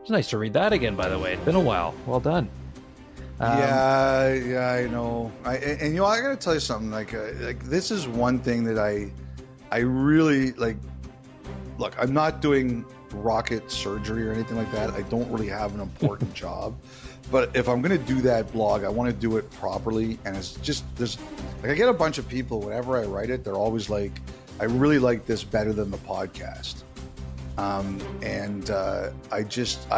It's nice to read that again, by the way. It's been a while. Well done. Yeah, I know. And I gotta tell you something. Like this is one thing that I really like. Look, I'm not doing rocket surgery or anything like that. I don't really have an important job. But if I'm going to do that blog, I want to do it properly. And it's just, I get a bunch of people, whenever I write it, they're always like, I really like this better than the podcast. I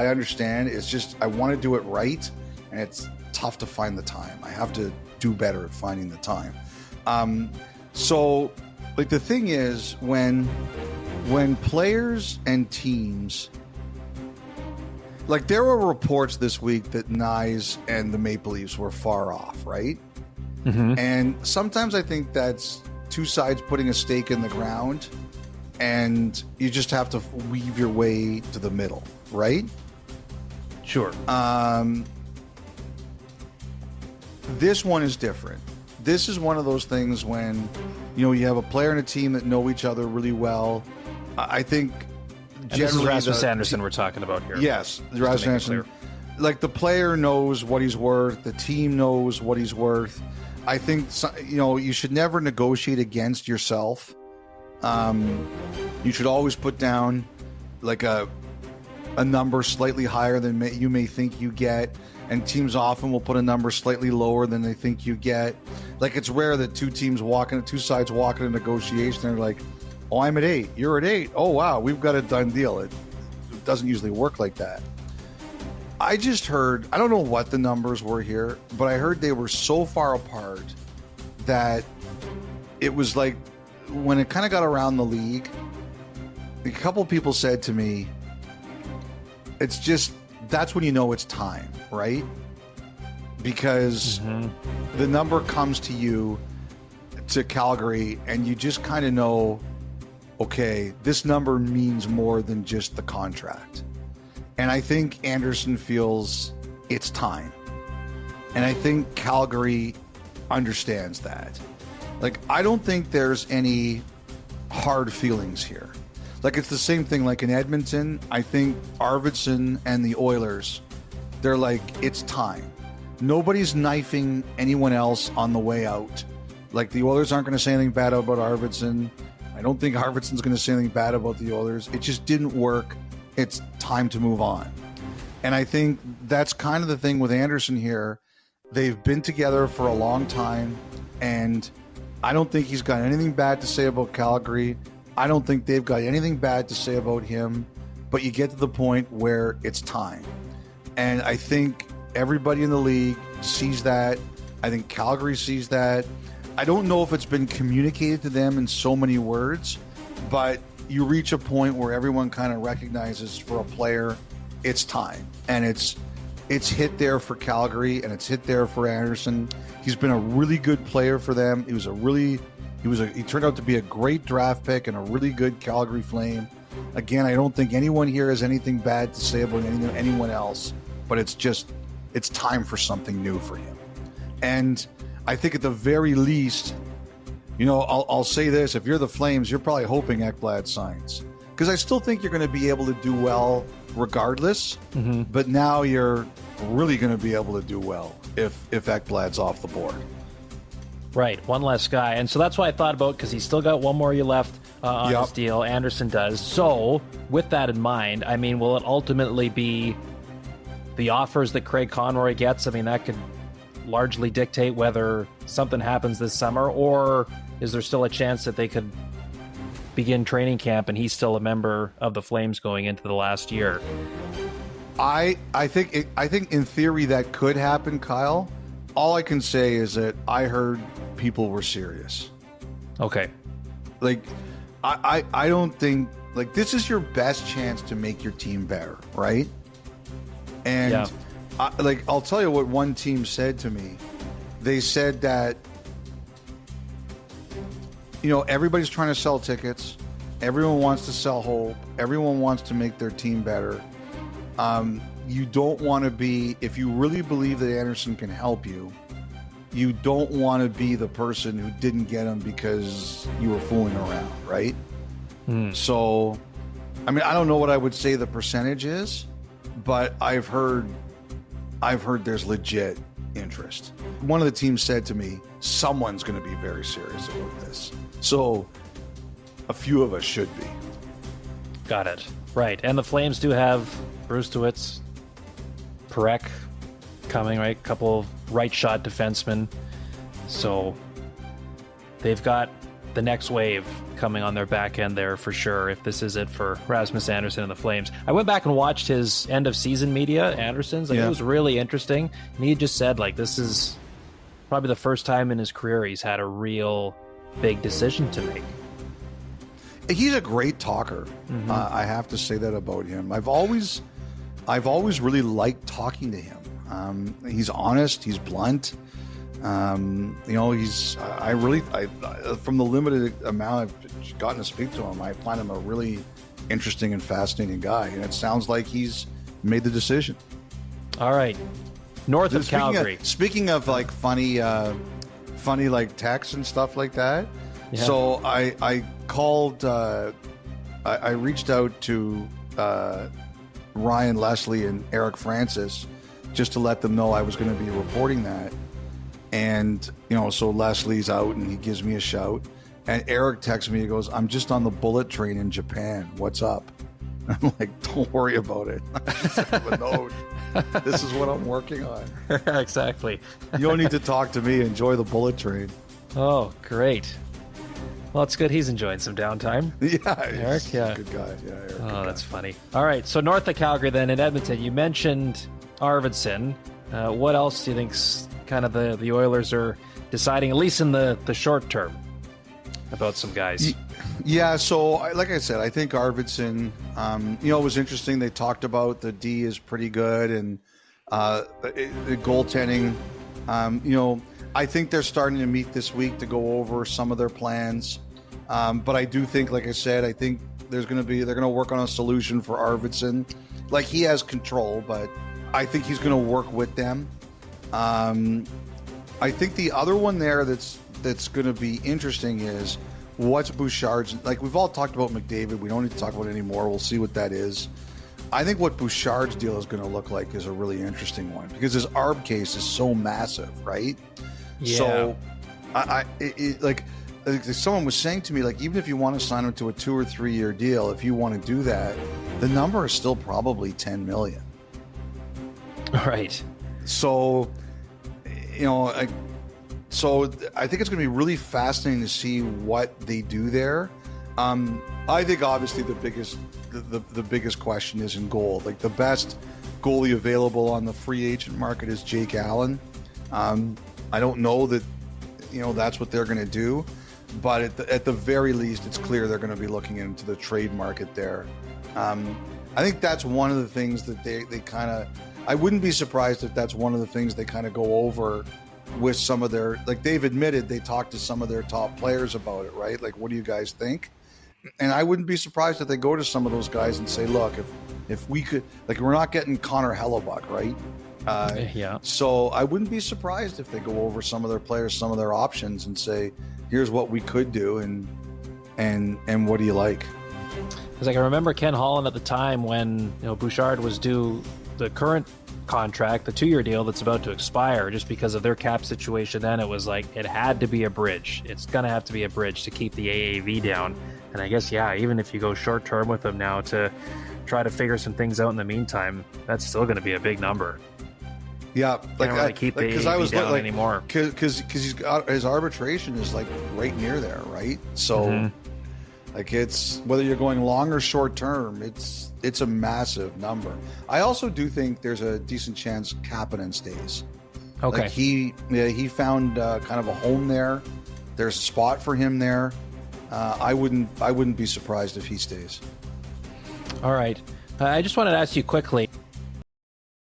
understand. It's just, I want to do it right. And it's tough to find the time. I have to do better at finding the time. So like the thing is when players and teams, like there were reports this week that Nyes and the Maple Leafs were far off, right? Mm-hmm. And sometimes I think that's two sides putting a stake in the ground, and you just have to weave your way to the middle, right? Sure. This one is different. This is one of those things when, you have a player and a team that know each other really well. I think this is Rasmus Andersson we're talking about here. Yes, Rasmus Andersson. Like the player knows what he's worth. The team knows what he's worth. I think you should never negotiate against yourself. You should always put down like a number slightly higher than you may think you get, and teams often will put a number slightly lower than they think you get. Like it's rare that two sides walk in a negotiation and they're like, "Oh, I'm at 8, you're at 8. Oh wow, we've got a done deal." It doesn't usually work like that. I just heard, I don't know what the numbers were here, but I heard they were so far apart that it was like when it kind of got around the league, a couple people said to me, it's just, that's when you know it's time, right? Because the number comes to you, to Calgary, and you just kind of know, okay, this number means more than just the contract. And I think Andersson feels it's time. And I think Calgary understands that. Like, I don't think there's any hard feelings here. Like, it's the same thing like in Edmonton. I think Arvidsson and the Oilers, they're like, it's time. Nobody's knifing anyone else on the way out. Like, the Oilers aren't going to say anything bad about Arvidsson. I don't think Arvidsson's going to say anything bad about the Oilers. It just didn't work. It's time to move on. And I think that's kind of the thing with Andersson here. They've been together for a long time, and I don't think he's got anything bad to say about Calgary. I don't think they've got anything bad to say about him, but you get to the point where it's time. And I think everybody in the league sees that. I think Calgary sees that. I don't know if it's been communicated to them in so many words, but you reach a point where everyone kind of recognizes for a player, it's time. And it's hit there for Calgary, and it's hit there for Andersson. He's been a really good player for them. He turned out to be a great draft pick and a really good Calgary Flame. Again, I don't think anyone here has anything bad to say about anyone else, but it's time for something new for him. And I think at the very least, I'll say this: if you're the Flames, you're probably hoping Ekblad signs, because I still think you're going to be able to do well regardless. Mm-hmm. But now you're really going to be able to do well if Ekblad's off the board. Right, one less guy. And so that's why I thought about, because he's still got one more year left on his deal. Andersson does. So with that in mind, I mean, will it ultimately be the offers that Craig Conroy gets? I mean, that could largely dictate whether something happens this summer, or is there still a chance that they could begin training camp and he's still a member of the Flames going into the last year? I think in theory that could happen, Kyle. All I can say is that I heard people were serious. Okay. Like, I don't think, like, this is your best chance to make your team better, right? And I'll tell you what one team said to me. They said that, everybody's trying to sell tickets. Everyone wants to sell hope. Everyone wants to make their team better. You don't want to be, if you really believe that Andersson can help you, you don't want to be the person who didn't get him because you were fooling around, right? So, I mean, I don't know what I would say the percentage is, but I've heard there's legit interest. One of the teams said to me, someone's going to be very serious about this. So a few of us should be. Got it. Right. And the Flames do have Brustewitz, Perek coming, right? A couple of right shot defensemen. So they've got the next wave coming on their back end there for sure, if this is it for Rasmus Andersson and the Flames. I went back and watched his end of season media, Andersson's. It was really interesting. And he just said, this is probably the first time in his career he's had a real big decision to make. He's a great talker. Mm-hmm. I have to say that about him. I've always really liked talking to him. He's honest. He's blunt. From the limited amount I've gotten to speak to him, I find him a really interesting and fascinating guy. And it sounds like he's made the decision. All right. North of Calgary. Speaking of funny texts and stuff like that. Yeah. So I called, I reached out to Ryan Leslie and Eric Francis just to let them know I was going to be reporting that. And, so Leslie's out and he gives me a shout. And Eric texts me, he goes, "I'm just on the bullet train in Japan. What's up?" I'm like, "Don't worry about it. I just have a note. This is what I'm working on." Exactly. You don't need to talk to me. Enjoy the bullet train. Oh, great. Well, it's good he's enjoying some downtime. Yeah, Eric, he's a good guy. Yeah, Eric. That's funny. All right, so north of Calgary then in Edmonton, you mentioned Arvidsson. What else do you think's kind of the Oilers are deciding, at least in the short term, about some guys? Yeah, so like I said, I think Arvidsson, it was interesting. They talked about the D is pretty good and the goaltending. I think they're starting to meet this week to go over some of their plans. But I do think, like I said, I think they're going to work on a solution for Arvidsson. Like, he has control, but I think he's going to work with them. I think the other one there that's going to be interesting is what's Bouchard's. Like, we've all talked about McDavid. We don't need to talk about it anymore. We'll see what that is. I think what Bouchard's deal is going to look like is a really interesting one because his ARB case is so massive, right? Yeah. So, like someone was saying to me, like, even if you want to sign him to a 2 or 3 year deal, if you want to do that, the number is still probably $10 million. Right. So, so I think it's going to be really fascinating to see what they do there. I think obviously the biggest question is in goal. Like, the best goalie available on the free agent market is Jake Allen. I don't know that, that's what they're going to do, but at the very least, it's clear they're going to be looking into the trade market there. I think that's one of the things that they kind of, I wouldn't be surprised if that's one of the things they kind of go over with some of their, like, they've admitted they talked to some of their top players about it, right? Like, what do you guys think? And I wouldn't be surprised if they go to some of those guys and say, look, if we could, like, we're not getting Connor Hellebuck, right? Yeah. So I wouldn't be surprised if they go over some of their players, some of their options, and say, here's what we could do, and what do you like? Because I can remember Ken Holland at the time when Bouchard was due the current contract, the 2-year deal that's about to expire, just because of their cap situation. Then it was like it had to be a bridge. It's gonna have to be a bridge to keep the AAV down. And I guess, yeah, even if you go short term with them now to try to figure some things out in the meantime, that's still going to be a big number. Yeah, can't really keep the AAV down anymore. Because he's got his arbitration is like right near there, right? So, like, it's whether you're going long or short term, it's a massive number. I also do think there's a decent chance Kapanen stays. Okay, like he found kind of a home there. There's a spot for him there. I wouldn't be surprised if he stays. All right. I just wanted to ask you quickly,